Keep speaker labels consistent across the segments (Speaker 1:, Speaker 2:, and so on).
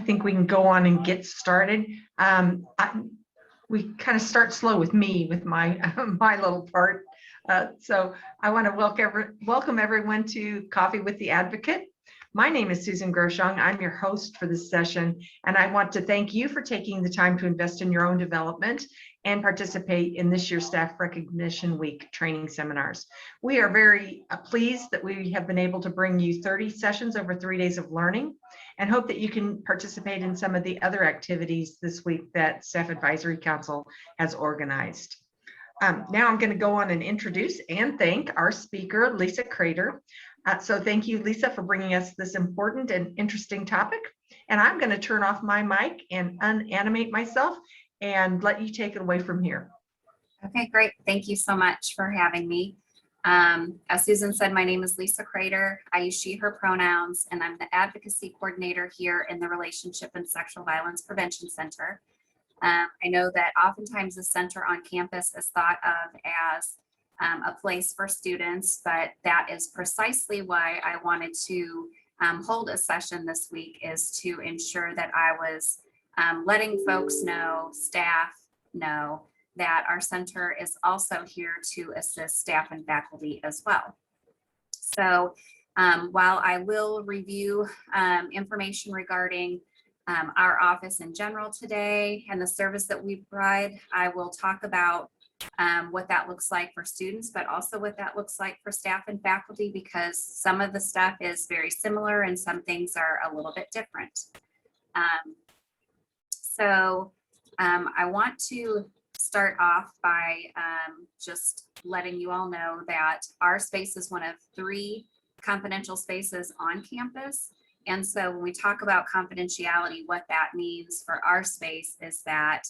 Speaker 1: think we can go on and get started. We kind of start slow with me, with my my little part. So I want to welcome everyone to Coffee with the Advocate. My name is Susan Groshong. I'm your host for this session, and I want to thank you for taking the time to invest in your own development and participate in this year's Staff Recognition Week training seminars. We are very pleased that we have been able to bring you 30 sessions over 3 days of learning, and hope that you can participate in some of the other activities this week that Staff Advisory Council has organized. Now I'm going to go on and introduce and thank our speaker, Lisa Crater. So thank you, Lisa, for bringing us this important and interesting topic. And I'm going to turn off my mic and unanimate myself and let you take it away from here.
Speaker 2: Okay, great. Thank you so much for having me. As Susan said, my name is Lisa Crater. I use she, her pronouns, and I'm the advocacy coordinator here in the Relationship and Sexual Violence Prevention Center. I know that oftentimes the center on campus is thought of as a place for students, but that is precisely why I wanted to hold a session this week, is to ensure that I was letting folks know, staff know, that our center is also here to assist staff and faculty as well. So while I will review information regarding our office in general today and the service that we provide, I will talk about what that looks like for students, but also what that looks like for staff and faculty, because some of the stuff is very similar and some things are a little bit different. I want to start off by just letting you all know that our space is one of 3 confidential spaces on campus. And so when we talk about confidentiality, what that means for our space is that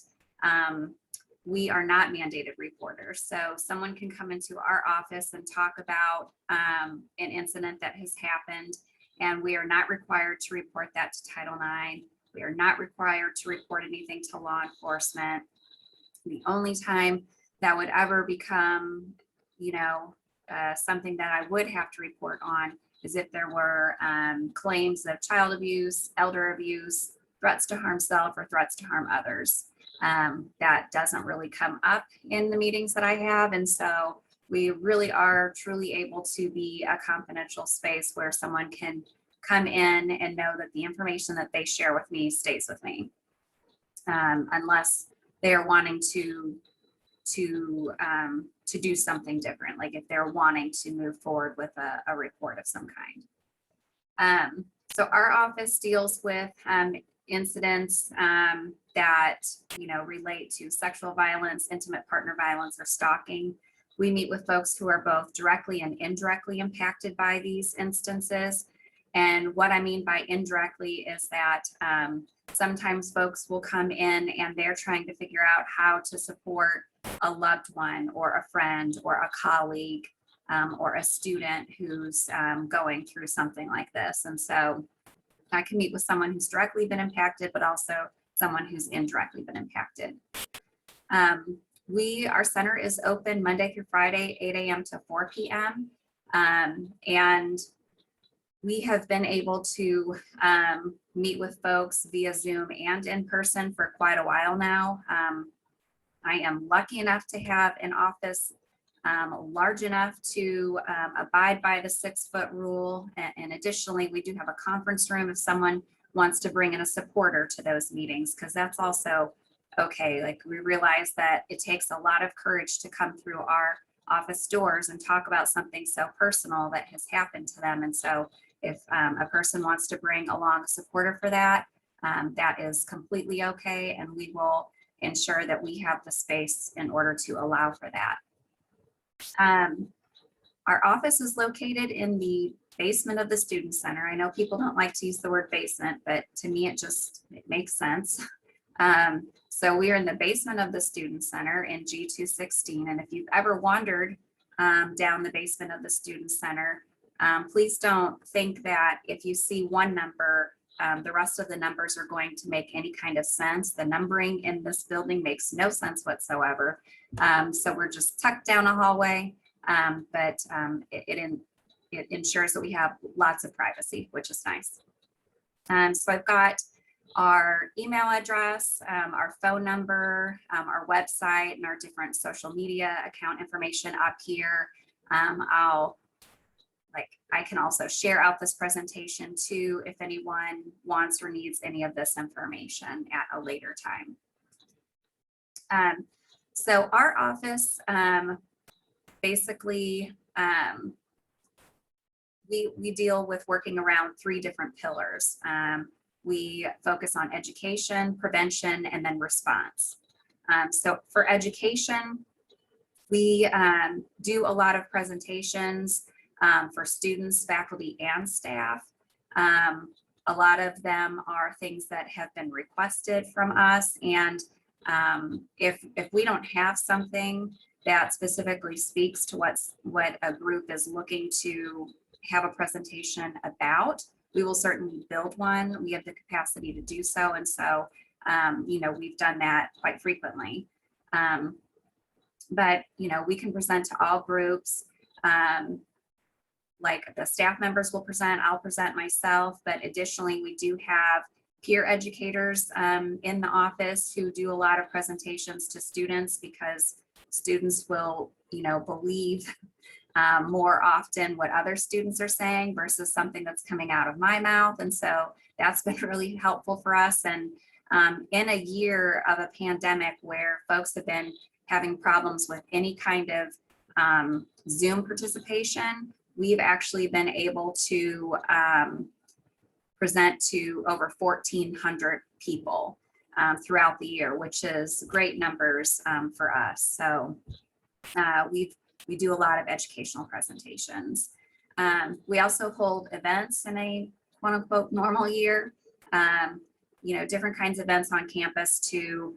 Speaker 2: we are not mandated reporters. So someone can come into our office and talk about an incident that has happened, and we are not required to report that to Title IX. We are not required to report anything to law enforcement. The only time that would ever become, something that I would have to report on is if there were claims of child abuse, elder abuse, threats to harm self, or threats to harm others. That doesn't really come up in the meetings that I have. And so we really are truly able to be a confidential space where someone can come in and know that the information that they share with me stays with me, unless they are wanting to do something different, like if they're wanting to move forward with a report of some kind. So our office deals with incidents that relate to sexual violence, intimate partner violence, or stalking. We meet with folks who are both directly and indirectly impacted by these instances. And what I mean by indirectly is that sometimes folks will come in and they're trying to figure out how to support a loved one or a friend or a colleague or a student who's going through something like this. And so I can meet with someone who's directly been impacted, but also someone who's indirectly been impacted. Our center is open Monday through Friday, 8 a.m. to 4 p.m. And we have been able to meet with folks via Zoom and in person for quite a while now. I am lucky enough to have an office large enough to abide by the 6-foot rule. And additionally, we do have a conference room if someone wants to bring in a supporter to those meetings, because that's also okay. Like, we realize that it takes a lot of courage to come through our office doors and talk about something so personal that has happened to them. And so if a person wants to bring along a supporter for that, that is completely okay. And we will ensure that we have the space in order to allow for that. Our office is located in the basement of the Student Center. I know people don't like to use the word basement, but to me, it makes sense. So we are in the basement of the Student Center in G216. And if you've ever wandered down the basement of the Student Center, please don't think that if you see one number, the rest of the numbers are going to make any kind of sense. The numbering in this building makes no sense whatsoever. So we're just tucked down a hallway, but it ensures that we have lots of privacy, which is nice. So I've got our email address, our phone number, our website, and our different social media account information up here. I can also share out this presentation too if anyone wants or needs any of this information at a later time. So our office, basically, we deal with working around 3 different pillars. We focus on education, prevention, and then response. So for education, we do a lot of presentations for students, faculty, and staff. A lot of them are things that have been requested from us. And if we don't have something that specifically speaks to what a group is looking to have a presentation about, we will certainly build one. We have the capacity to do so. And so, we've done that quite frequently. But, we can present to all groups. Like the staff members will present, I'll present myself, but additionally, we do have peer educators in the office who do a lot of presentations to students, because students will, believe more often what other students are saying versus something that's coming out of my mouth. And so that's been really helpful for us. And in a year of a pandemic where folks have been having problems with any kind of Zoom participation, we've actually been able to present to over 1,400 people throughout the year, which is great numbers for us. So we do a lot of educational presentations. We also hold events in a quote unquote normal year, different kinds of events on campus to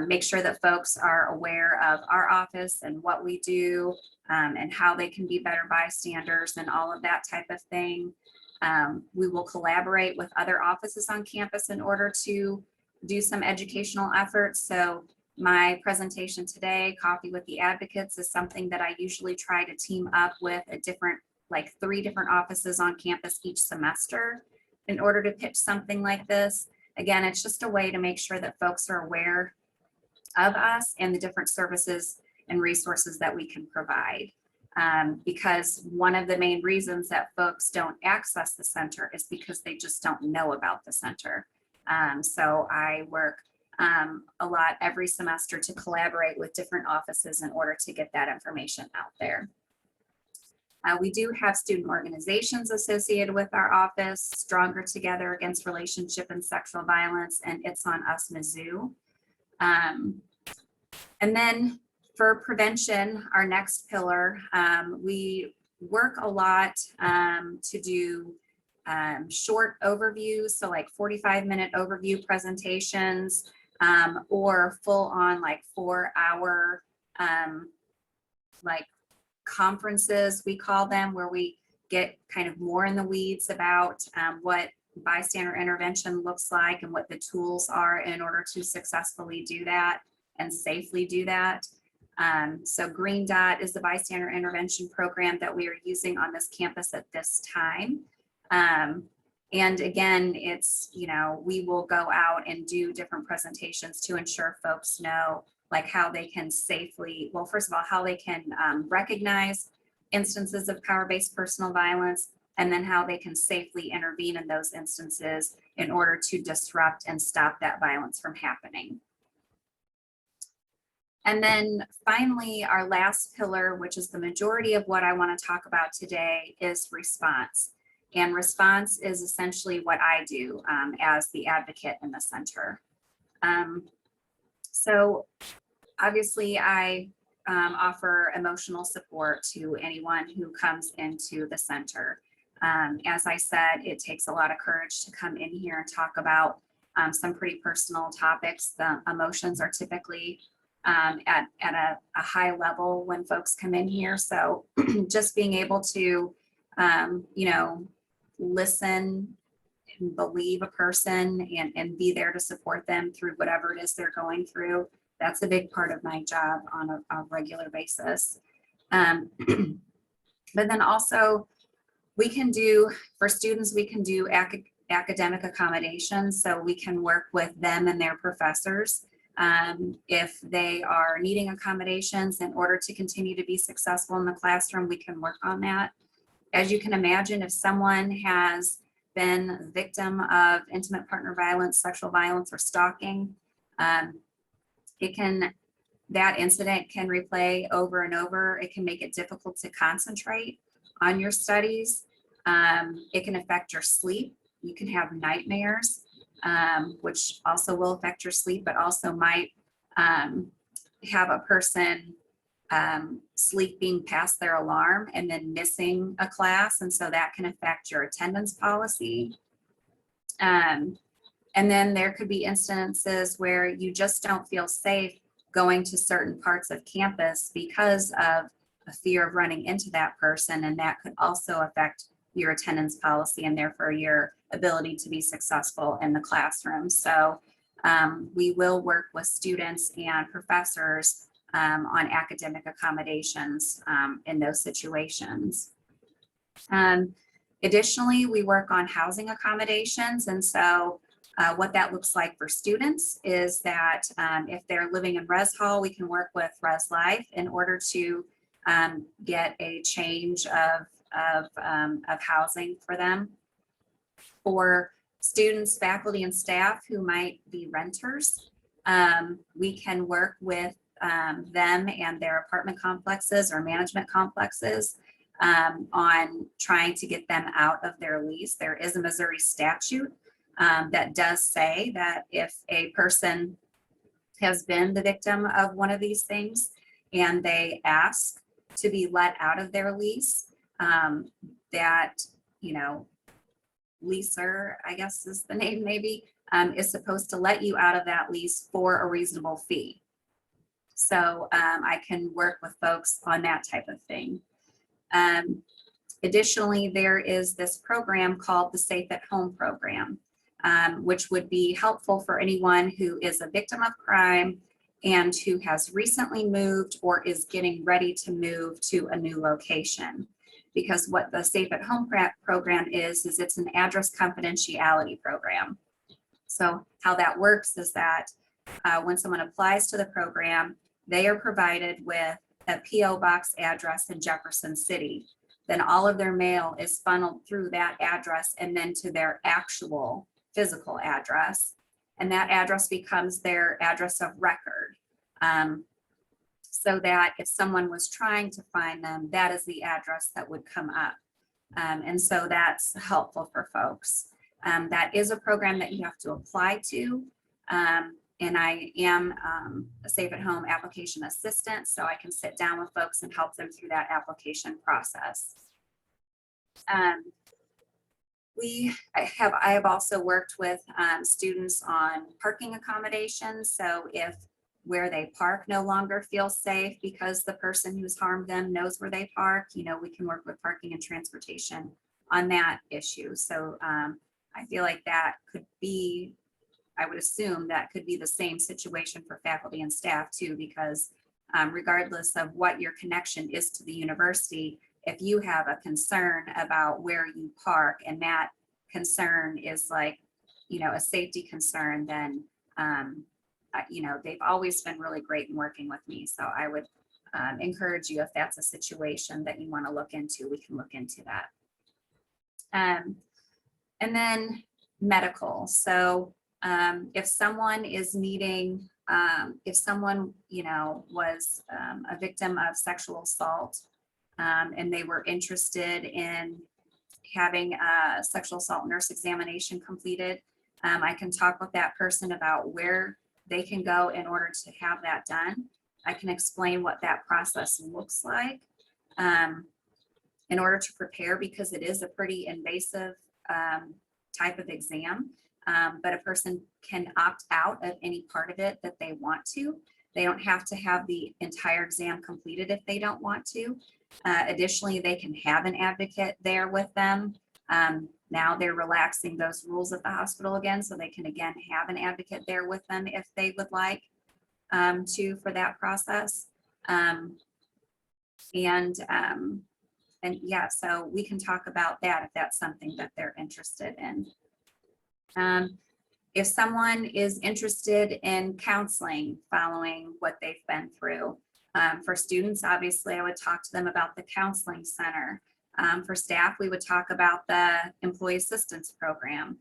Speaker 2: make sure that folks are aware of our office and what we do, and how they can be better bystanders and all of that type of thing. We will collaborate with other offices on campus in order to do some educational efforts. So my presentation today, Coffee with the Advocates, is something that I usually try to team up with like 3 different offices on campus each semester in order to pitch something like this. Again, it's just a way to make sure that folks are aware of us and the different services and resources that we can provide. Because one of the main reasons that folks don't access the center is because they just don't know about the center. So I work a lot every semester to collaborate with different offices in order to get that information out there. We do have student organizations associated with our office: Stronger Together Against Relationship and Sexual Violence, and It's on Us Mizzou. And then for prevention, our next pillar, we work a lot to do short overviews, so like 45-minute overview presentations, or full on like 4-hour like conferences, we call them, where we get kind of more in the weeds about what bystander intervention looks like and what the tools are in order to successfully do that and safely do that. So Green Dot is the bystander intervention program that we are using on this campus at this time. And again, it's, we will go out and do different presentations to ensure folks know like how they can safely, well, first of all, how they can recognize instances of power-based personal violence, and then how they can safely intervene in those instances in order to disrupt and stop that violence from happening. And then finally, our last pillar, which is the majority of what I want to talk about today, is response. And response is essentially what I do as the advocate in the center. So obviously I offer emotional support to anyone who comes into the center. As I said, it takes a lot of courage to come in here and talk about some pretty personal topics. The emotions are typically at a high level when folks come in here. So just being able to, listen and believe a person and be there to support them through whatever it is they're going through, that's a big part of my job on a regular basis. But then also we can do, for students, we can do academic accommodations, so we can work with them and their professors if they are needing accommodations in order to continue to be successful in the classroom. We can work on that. As you can imagine, if someone has been a victim of intimate partner violence, sexual violence, or stalking, that incident can replay over and over. It can make it difficult to concentrate on your studies. It can affect your sleep. You can have nightmares, which also will affect your sleep, but also might have a person sleeping past their alarm and then missing a class. And so that can affect your attendance policy. And then there could be instances where you just don't feel safe going to certain parts of campus because of a fear of running into that person. And that could also affect your attendance policy and therefore your ability to be successful in the classroom. So we will work with students and professors on academic accommodations in those situations. Additionally, we work on housing accommodations. And so what that looks like for students is that if they're living in Res Hall, we can work with Res Life in order to get a change of housing for them. For students, faculty, and staff who might be renters, we can work with them and their apartment complexes or management complexes on trying to get them out of their lease. There is a Missouri statute that does say that if a person has been the victim of one of these things and they ask to be let out of their lease, that, leaser, I guess is the name maybe, is supposed to let you out of that lease for a reasonable fee. So I can work with folks on that type of thing. Additionally, there is this program called the Safe at Home program, which would be helpful for anyone who is a victim of crime and who has recently moved or is getting ready to move to a new location. Because what the Safe at Home program is it's an address confidentiality program. So how that works is that when someone applies to the program, they are provided with a PO box address in Jefferson City. Then all of their mail is funneled through that address and then to their actual physical address. And that address becomes their address of record. So that if someone was trying to find them, that is the address that would come up. And so that's helpful for folks. That is a program that you have to apply to. And I am a Safe at Home application assistant, so I can sit down with folks and help them through that application process. I have also worked with students on parking accommodations. So if where they park no longer feels safe because the person who's harmed them knows where they park, we can work with parking and transportation on that issue. So I feel like that could be, I would assume that could be the same situation for faculty and staff too, because regardless of what your connection is to the university, if you have a concern about where you park and that concern is like, a safety concern, then they've always been really great in working with me. So I would encourage you, if that's a situation that you want to look into, we can look into that. And then medical. So if someone is needing, if someone, was a victim of sexual assault and they were interested in having a sexual assault nurse examination completed, I can talk with that person about where they can go in order to have that done. I can explain what that process looks like in order to prepare, because it is a pretty invasive type of exam, but a person can opt out of any part of it that they want to. They don't have to have the entire exam completed if they don't want to. Additionally, they can have an advocate there with them. Now they're relaxing those rules at the hospital again, so they can again have an advocate there with them if they would like to for that process. And yeah, so we can talk about that if that's something that they're interested in. If someone is interested in counseling following what they've been through, for students, obviously, I would talk to them about the counseling center. For staff, we would talk about the employee assistance program.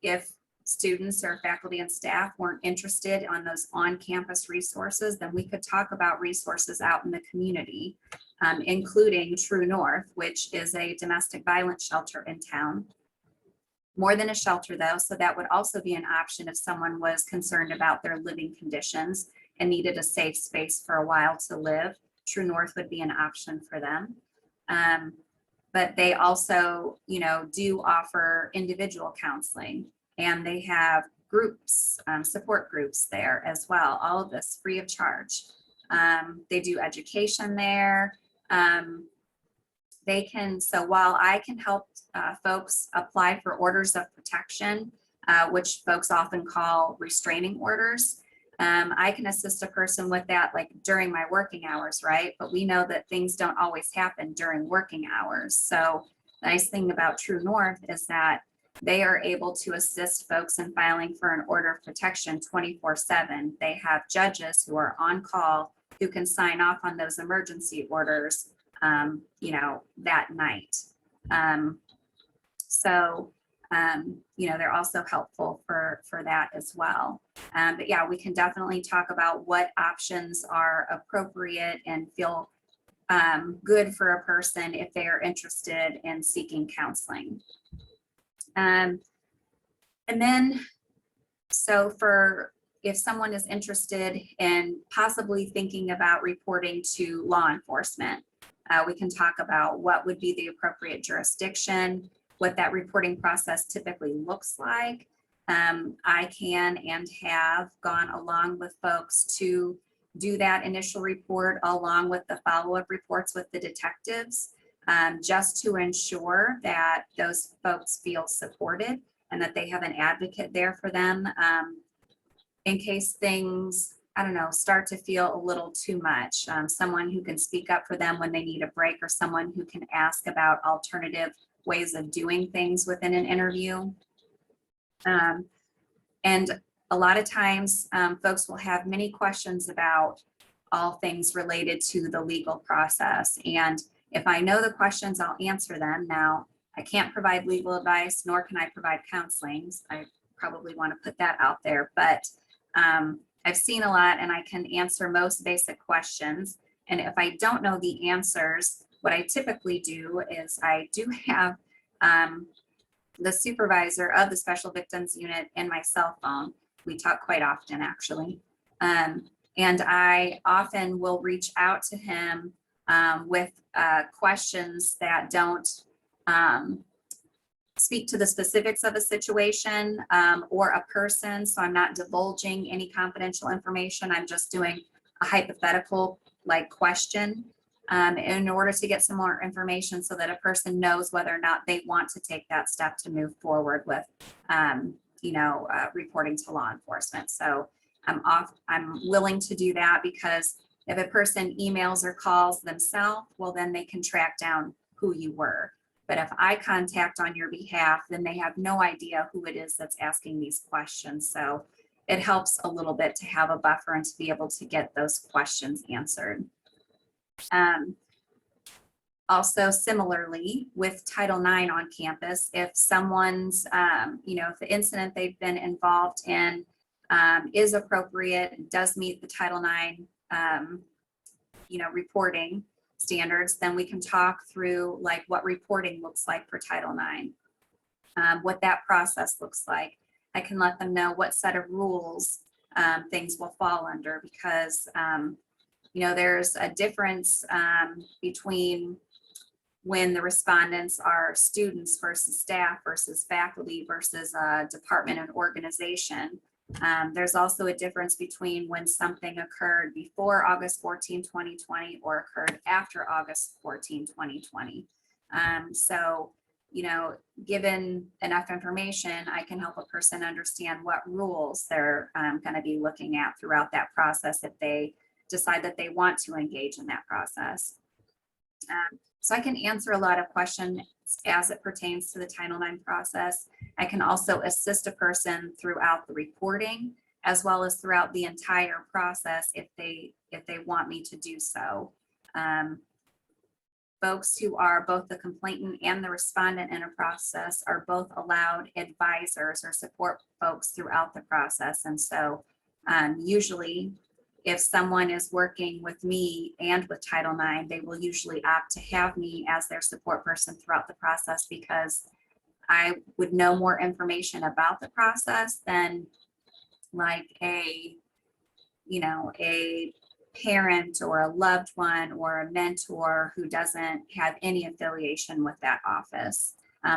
Speaker 2: If students or faculty and staff weren't interested on those on-campus resources, then we could talk about resources out in the community, including True North, which is a domestic violence shelter in town. More than a shelter though, so that would also be an option if someone was concerned about their living conditions and needed a safe space for a while to live. True North would be an option for them. But they also, do offer individual counseling, and they have groups, support groups there as well. All of this free of charge. They do education there. So while I can help folks apply for orders of protection, which folks often call restraining orders, I can assist a person with that like during my working hours, right? But we know that things don't always happen during working hours. So the nice thing about True North is that they are able to assist folks in filing for an order of protection 24/7. They have judges who are on call who can sign off on those emergency orders, that night. They're also helpful for that as well. But yeah, we can definitely talk about what options are appropriate and feel good for a person if they are interested in seeking counseling. If someone is interested in possibly thinking about reporting to law enforcement, we can talk about what would be the appropriate jurisdiction, what that reporting process typically looks like. I can and have gone along with folks to do that initial report along with the follow-up reports with the detectives, just to ensure that those folks feel supported and that they have an advocate there for them, in case things, start to feel a little too much. Someone who can speak up for them when they need a break, or someone who can ask about alternative ways of doing things within an interview. And a lot of times folks will have many questions about all things related to the legal process. And if I know the questions, I'll answer them. Now, I can't provide legal advice, nor can I provide counseling. I probably want to put that out there, but I've seen a lot and I can answer most basic questions. And if I don't know the answers, what I typically do is I do have the supervisor of the Special Victims Unit in my cell phone. We talk quite often, actually. And I often will reach out to him with questions that don't speak to the specifics of a situation or a person. So I'm not divulging any confidential information. I'm just doing a hypothetical question in order to get some more information so that a person knows whether or not they want to take that step to move forward with, reporting to law enforcement. So I'm willing to do that, because if a person emails or calls themselves, well, then they can track down who you were. But if I contact on your behalf, then they have no idea who it is that's asking these questions. So it helps a little bit to have a buffer and to be able to get those questions answered. Also, similarly, with Title IX on campus, if someone's, if the incident they've been involved in is appropriate, does meet the Title IX, reporting standards, then we can talk through what reporting looks like for Title IX, what that process looks like. I can let them know what set of rules things will fall under, because there's a difference between when the respondents are students versus staff versus faculty versus a department and organization. There's also a difference between when something occurred before August 14, 2020 or occurred after August 14, 2020. Given enough information, I can help a person understand what rules they're going to be looking at throughout that process if they decide that they want to engage in that process. So I can answer a lot of questions as it pertains to the Title IX process. I can also assist a person throughout the reporting as well as throughout the entire process if they want me to do so. Folks who are both the complainant and the respondent in a process are both allowed advisors or support folks throughout the process. And so usually if someone is working with me and with Title IX, they will usually opt to have me as their support person throughout the process because I would know more information about the process than like a parent or a loved one or a mentor who doesn't have any affiliation with that office.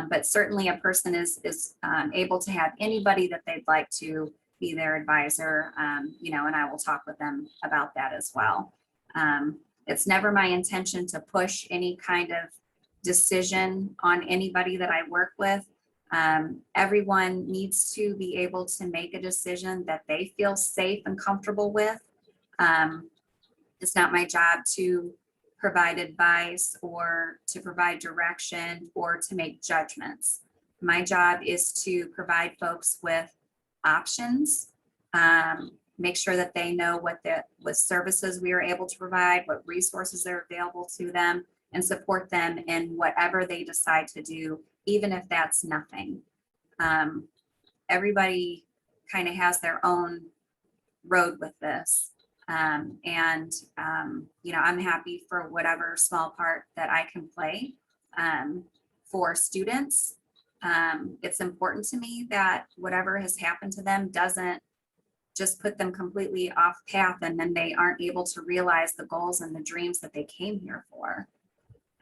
Speaker 2: But certainly a person is able to have anybody that they'd like to be their advisor, and I will talk with them about that as well. It's never my intention to push any kind of decision on anybody that I work with. Everyone needs to be able to make a decision that they feel safe and comfortable with. It's not my job to provide advice or to provide direction or to make judgments. My job is to provide folks with options, make sure that they know what services we are able to provide, what resources are available to them, and support them in whatever they decide to do, even if that's nothing. Everybody kind of has their own road with this. I'm happy for whatever small part that I can play. For students, it's important to me that whatever has happened to them doesn't just put them completely off path and then they aren't able to realize the goals and the dreams that they came here for.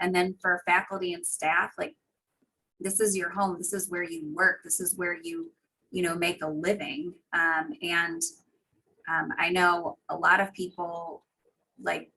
Speaker 2: And then for faculty and staff, like, this is your home, this is where you work, this is where you make a living. I know a lot of people, like,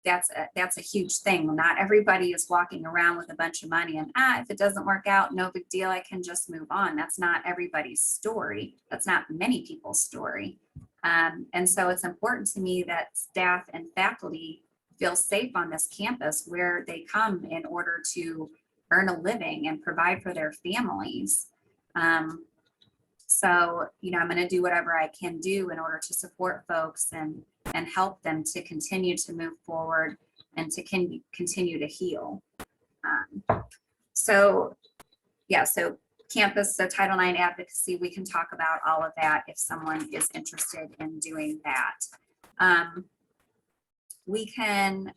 Speaker 2: that's a huge thing. Not everybody is walking around with a bunch of money and if it doesn't work out, no big deal, I can just move on. That's not everybody's story. That's not many people's story. And so it's important to me that staff and faculty feel safe on this campus where they come in order to earn a living and provide for their families. So, I'm going to do whatever I can do in order to support folks and help them to continue to move forward and to continue to heal. So campus, so Title IX advocacy, we can talk about all of that if someone is interested in doing that. We can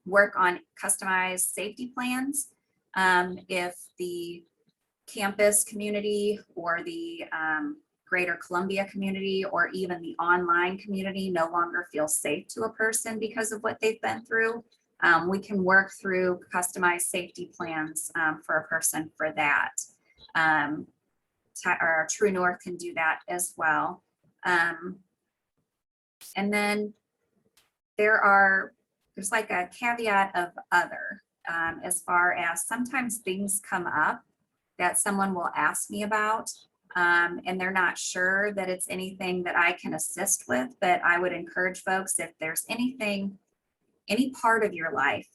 Speaker 2: work on customized safety plans if the campus community or the greater Columbia community or even the online community no longer feel safe to a person because of what they've been through. We can work through customized safety plans for a person for that. Our True North can do that as well. And then there's like a caveat of other, as far as sometimes things come up that someone will ask me about, and they're not sure that it's anything that I can assist with, but I would encourage folks, if there's anything, any part of your life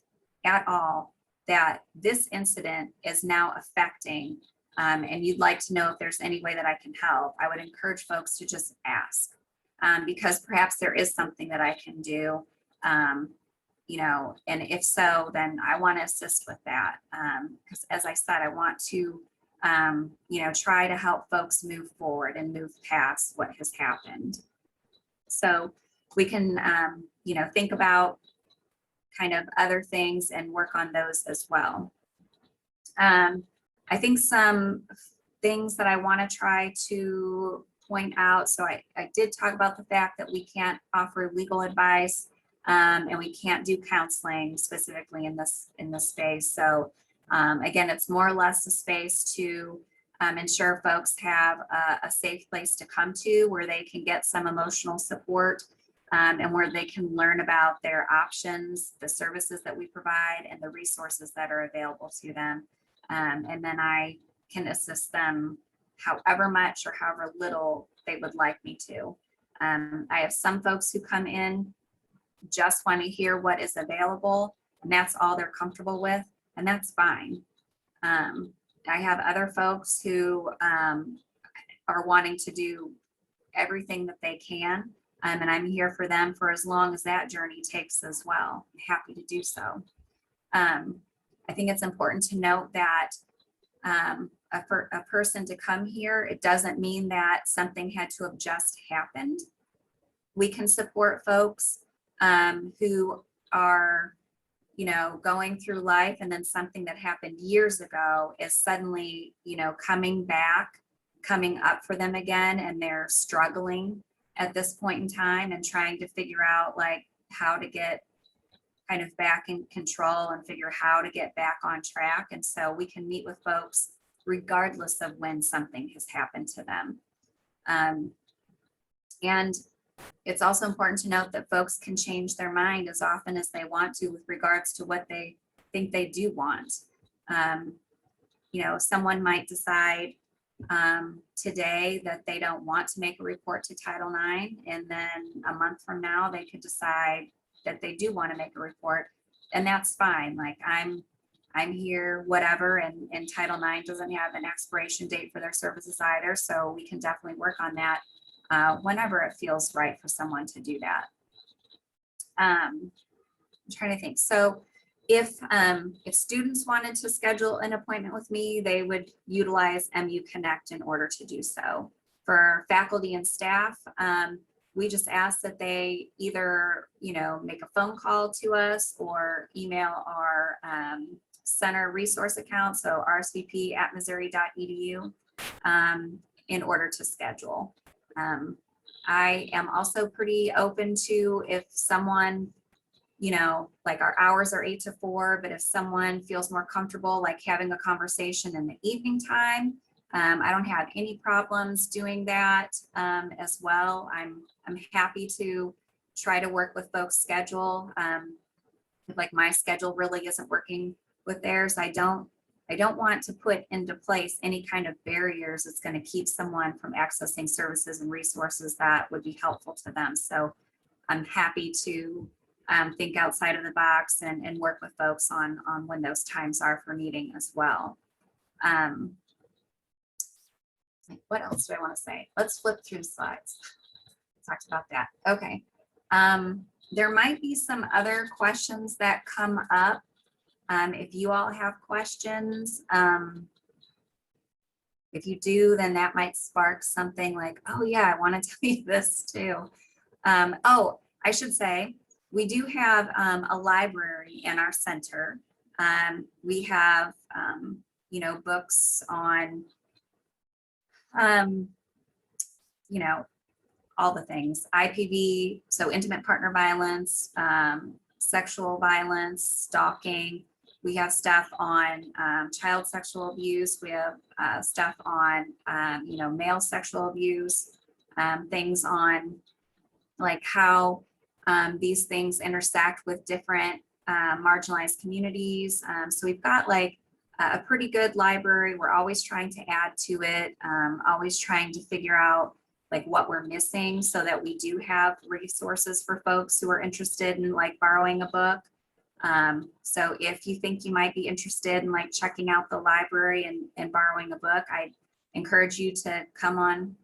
Speaker 2: at all that this incident is now affecting, and you'd like to know if there's any way that I can help, I would encourage folks to just ask, because perhaps there is something that I can do, and if so, then I want to assist with that. Because as I said, I want to, try to help folks move forward and move past what has happened. So we can, think about kind of other things and work on those as well. I think some things that I want to try to point out. So I did talk about the fact that we can't offer legal advice, and we can't do counseling specifically in this space. So again, it's more or less a space to ensure folks have a safe place to come to where they can get some emotional support, and where they can learn about their options, the services that we provide, and the resources that are available to them. And then I can assist them however much or however little they would like me to. I have some folks who come in just want to hear what is available, and that's all they're comfortable with. and that's fine. I have other folks who are wanting to do everything that they can, and I'm here for them for as long as that journey takes as well. I'm happy to do so. I think it's important to note that for a person to come here, it doesn't mean that something had to have just happened. We can support folks who are, you know, going through life, and then something that happened years ago is suddenly, you know, coming up for them again, and they're struggling at this point in time and trying to figure out like how to get kind of back in control and figure how to get back on track. And so we can meet with folks regardless of when something has happened to them. And it's also important to note that folks can change their mind as often as they want to with regards to what they think they do want. You know, someone might decide today that they don't want to make a report to Title IX, and then a month from now they could decide that they do want to make a report, and that's fine. Like I'm here, whatever, and Title IX doesn't have an expiration date for their services either, so we can definitely work on that whenever it feels right for someone to do that. I'm trying to think. So if students wanted to schedule an appointment with me, they would utilize MU Connect in order to do so. For faculty and staff, we just ask that they either, you know, make a phone call to us or email our center resource account, so rsvp@missouri.edu, in order to schedule. I am also pretty open to, if someone, you know, like our hours are 8 to 4, but if someone feels more comfortable like having a conversation in the evening time, I don't have any problems doing that as well. I'm happy to try to work with folks' schedule. If like my schedule really isn't working with theirs, I don't want to put into place any kind of barriers that's going to keep someone from accessing services and resources that would be helpful to them. So I'm happy to think outside of the box and work with folks on when those times are for meeting as well. What else do I want to say? Let's flip through slides. Talked about that. Okay. There might be some other questions that come up. If you all have questions, if you do, then that might spark something like, oh yeah, I want to tell you this too. Oh, I should say, we do have a library in our center. We have, you know, books on, you know, all the things, IPV, so intimate partner violence, sexual violence, stalking. We have stuff on child sexual abuse. We have stuff on, you know, male sexual abuse, things on like how these things intersect with different marginalized communities. So we've got like a pretty good library. We're always trying to add to it, always trying to figure out like what we're missing so that we do have resources for folks who are interested in like borrowing a book. So if you think you might be interested in like checking out the library and borrowing a book, I encourage you to come on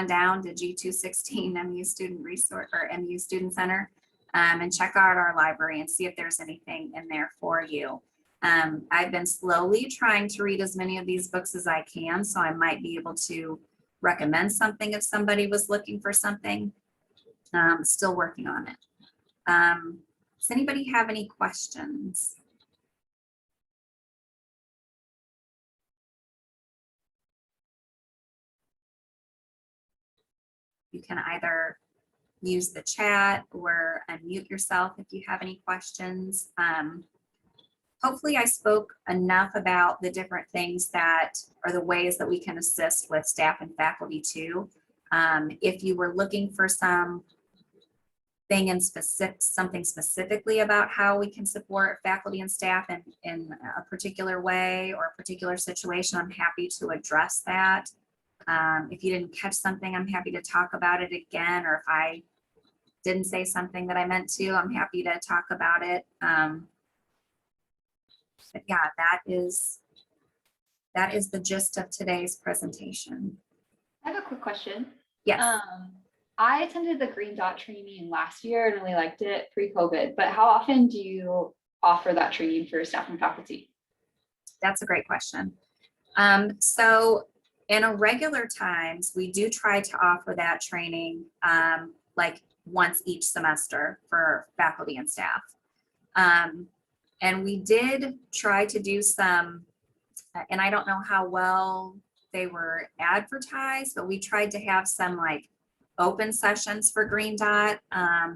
Speaker 2: down to G216 MU Student Resource or MU Student Center and check out our library and see if there's anything in there for you. I've been slowly trying to read as many of these books as I can, so I might be able to recommend something if somebody was looking for something. Still working on it. Does anybody have any questions? You can either use the chat or unmute yourself if you have any questions. Hopefully I spoke enough about the different things that are the ways that we can assist with staff and faculty too. If you were looking for something specifically about how we can support faculty and staff in a particular way or a particular situation, I'm happy to address that. If you didn't catch something, I'm happy to talk about it again, or if I didn't say something that I meant to, I'm happy to talk about it. But yeah, that is the gist of today's presentation.
Speaker 3: I have a quick question.
Speaker 2: Yes.
Speaker 3: I attended the Green Dot training last year and really liked it pre-COVID, but how often do you offer that training for staff and faculty?
Speaker 2: That's a great question. So in a regular times, we do try to offer that training like once each semester for faculty and staff. And we did try to do some, and I don't know how well they were advertised, but we tried to have some like open sessions for Green Dot,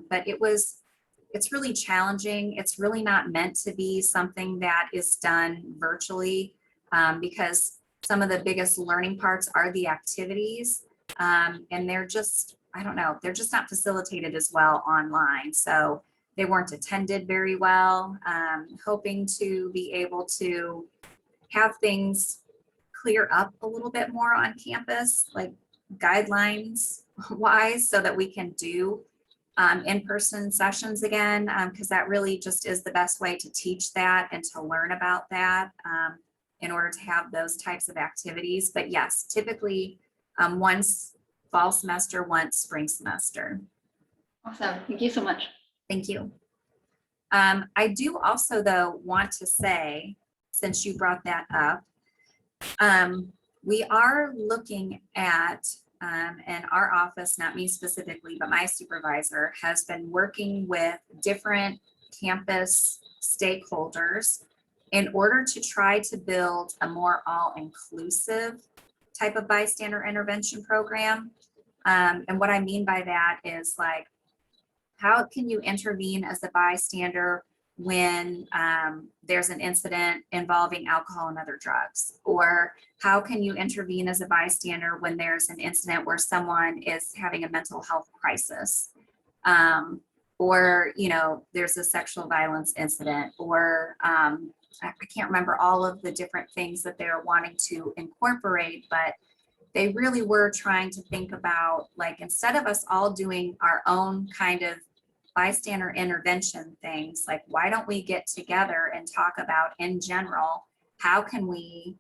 Speaker 2: but it's really challenging. It's really not meant to be something that is done virtually because some of the biggest learning parts are the activities, and they're just, I don't know, they're just not facilitated as well online. So they weren't attended very well. Hoping to be able to have things clear up a little bit more on campus, like guidelines wise, so that we can do in-person sessions again, because that really just is the best way to teach that and to learn about that in order to have those types of activities. But yes, typically once fall semester, once spring semester.
Speaker 3: Awesome. Thank you so much.
Speaker 2: Thank you. I do also, though, want to say, since you brought that up, we are looking at, and our office, not me specifically, but my supervisor has been working with different campus stakeholders in order to try to build a more all-inclusive type of bystander intervention program. And what I mean by that is like, how can you intervene as a bystander when there's an incident involving alcohol and other drugs? Or how can you intervene as a bystander when there's an incident where someone is having a mental health crisis? Or, you know, there's a sexual violence incident, or I can't remember all of the different things that they're wanting to incorporate, but they really were trying to think about, like, instead of us all doing our own kind of bystander intervention things, like, why don't we get together and talk about, in general, how can we,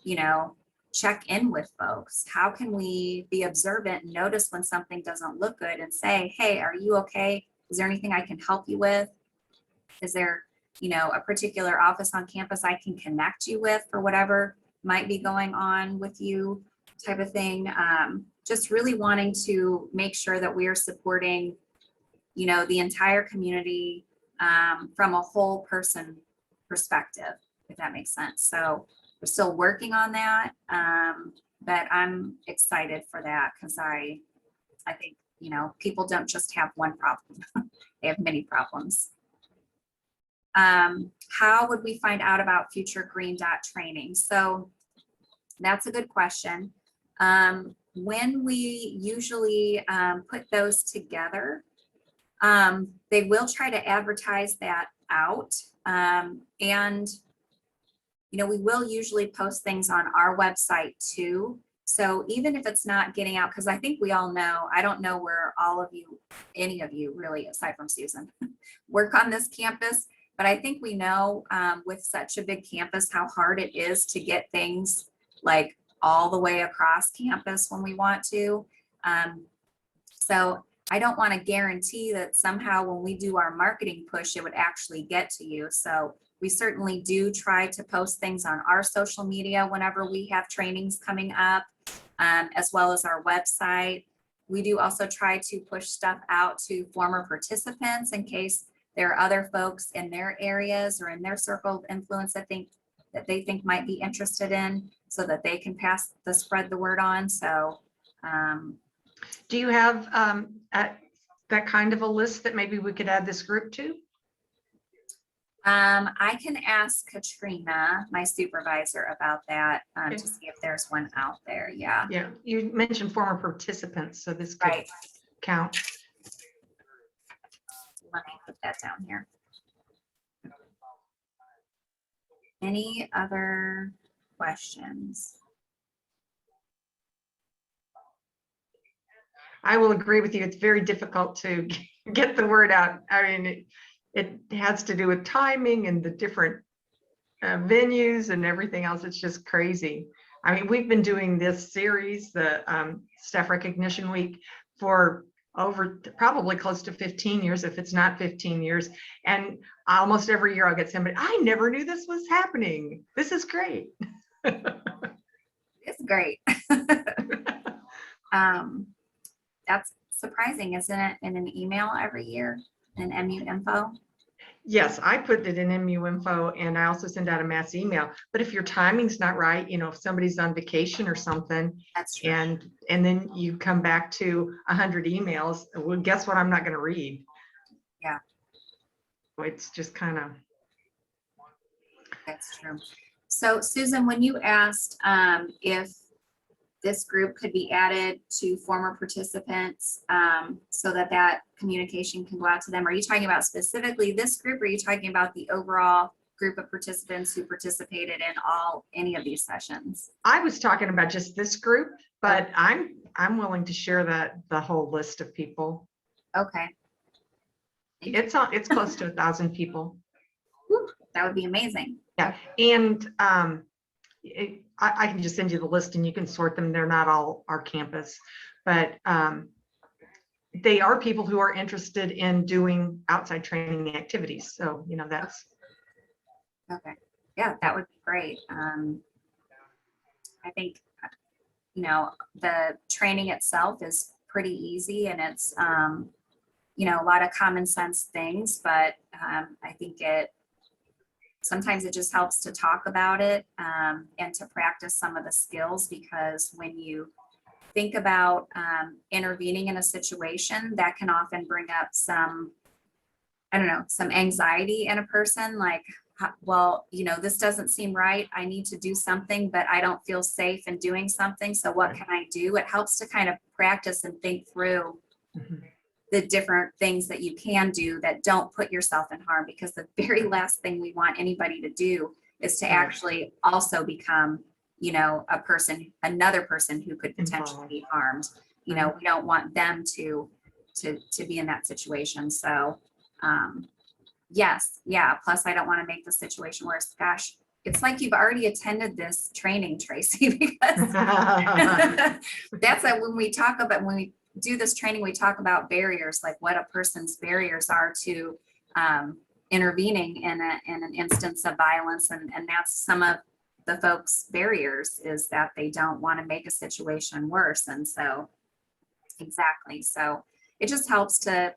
Speaker 2: you know, check in with folks? How can we be observant and notice when something doesn't look good and say, hey, are you okay? Is there anything I can help you with? Is there, you know, a particular office on campus I can connect you with for whatever might be going on with you, type of thing. Just really wanting to make sure that we are supporting, you know, the entire community from a whole person perspective, if that makes sense. So we're still working on that, but I'm excited for that because I think, you know, people don't just have one problem. They have many problems. How would we find out about future Green Dot training? So that's a good question. When we usually put those together, they will try to advertise that out. And, you know, we will usually post things on our website too. So even if it's not getting out, because I think we all know, I don't know where all of you, any of you really, aside from Susan, work on this campus. But I think we know with such a big campus, how hard it is to get things like all the way across campus when we want to. So I don't want to guarantee that somehow when we do our marketing push, it would actually get to you. So we certainly do try to post things on our social media whenever we have trainings coming up, as well as our website. We do also try to push stuff out to former participants in case there are other folks in their areas or in their circle of influence that they think might be interested in, so that they can spread the word on. So
Speaker 1: do you have that kind of a list that maybe we could add this group to?
Speaker 2: I can ask Katrina, my supervisor, about that
Speaker 1: Okay.
Speaker 2: to see if there's one out there. Yeah.
Speaker 1: Yeah, you mentioned former participants, so this could
Speaker 2: Right.
Speaker 1: count.
Speaker 2: Let me put that down here. Any other questions?
Speaker 1: I will agree with you. It's very difficult to get the word out. I mean, it has to do with timing and the different venues and everything else. It's just crazy. I mean, we've been doing this series, the Staff Recognition Week, for over probably close to 15 years, if it's not 15 years. And almost every year I'll get somebody, I never knew this was happening. This is great.
Speaker 2: It's great. That's surprising, isn't it? In an email every year, an MU info.
Speaker 1: Yes, I put it in MU info, and I also send out a mass email. But if your timing's not right, if somebody's on vacation or something,
Speaker 2: That's true.
Speaker 1: and then you come back to 100 emails, well, guess what? I'm not going to read.
Speaker 2: Yeah.
Speaker 1: It's just kind of.
Speaker 2: That's true. So Susan, when you asked if this group could be added to former participants so that communication can go out to them, are you talking about specifically this group, or are you talking about the overall group of participants who participated in any of these sessions?
Speaker 1: I was talking about just this group, but I'm willing to share the whole list of people.
Speaker 2: Okay.
Speaker 1: It's close to 1,000 people.
Speaker 2: Whew, that would be amazing.
Speaker 1: Yeah, and I can just send you the list and you can sort them. They're not all our campus, but they are people who are interested in doing outside training activities. So, that's.
Speaker 2: Okay. Yeah, that would be great. I think, the training itself is pretty easy, and it's, a lot of common sense things, but I think sometimes it just helps to talk about it and to practice some of the skills, because when you think about intervening in a situation, that can often bring up some anxiety in a person, like, well, this doesn't seem right. I need to do something, but I don't feel safe in doing something. So what can I do? It helps to kind of practice and think through the different things that you can do that don't put yourself in harm, because the very last thing we want anybody to do is to actually also become, another person who could potentially be harmed. We don't want them to be in that situation. So, yes. Yeah. Plus, I don't want to make the situation worse. Gosh, it's like you've already attended this training, Tracy, because that's when we do this training, we talk about barriers, like what a person's barriers are to intervening in an instance of violence. And that's some of the folks' barriers, is that they don't want to make a situation worse. And so, exactly. So it just helps to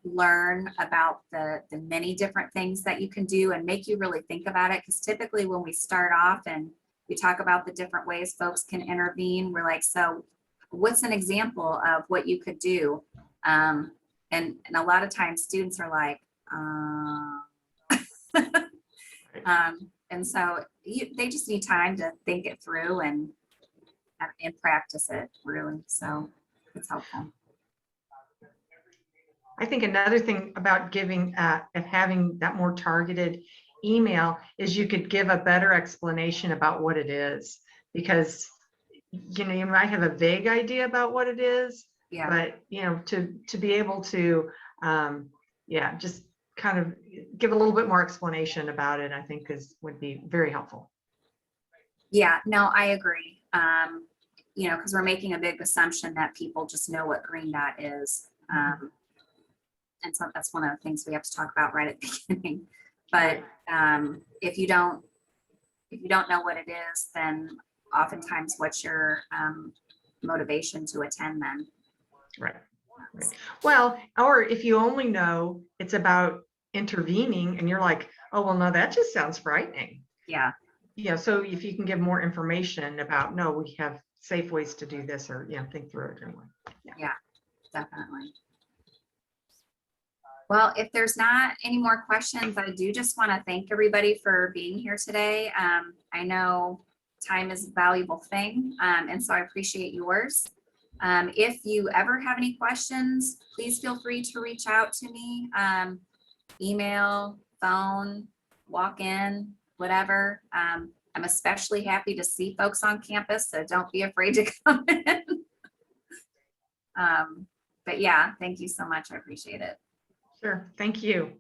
Speaker 2: learn about the many different things that you can do and make you really think about it. Because typically when we start off and we talk about the different ways folks can intervene, we're like, so what's an example of what you could do? And a lot of times students are like, and so they just need time to think it through and practice it, really. So it's helpful.
Speaker 1: I think another thing about having that more targeted email is you could give a better explanation about what it is, because you might have a vague idea about what it is, but to be able to just kind of give a little bit more explanation about it, I think would be very helpful.
Speaker 2: Yeah, no, I agree. Because we're making a big assumption that people just know what green dot is. And so that's one of the things we have to talk about right at the beginning. But if you don't know what it is, then oftentimes what's your motivation to attend then?
Speaker 1: Right. Well, or if you only know it's about intervening and you're like, oh, well, no, that just sounds frightening.
Speaker 2: Yeah.
Speaker 1: Yeah. So if you can give more information about, no, we have safe ways to do this, or think through it anyway.
Speaker 2: Yeah, definitely. Well, if there's not any more questions, I do just want to thank everybody for being here today. I know time is a valuable thing, and so I appreciate yours. If you ever have any questions, please feel free to reach out to me, email, phone, walk in, whatever. I'm especially happy to see folks on campus, so don't be afraid to come in. But yeah, thank you so much. I appreciate it.
Speaker 1: Sure. Thank you.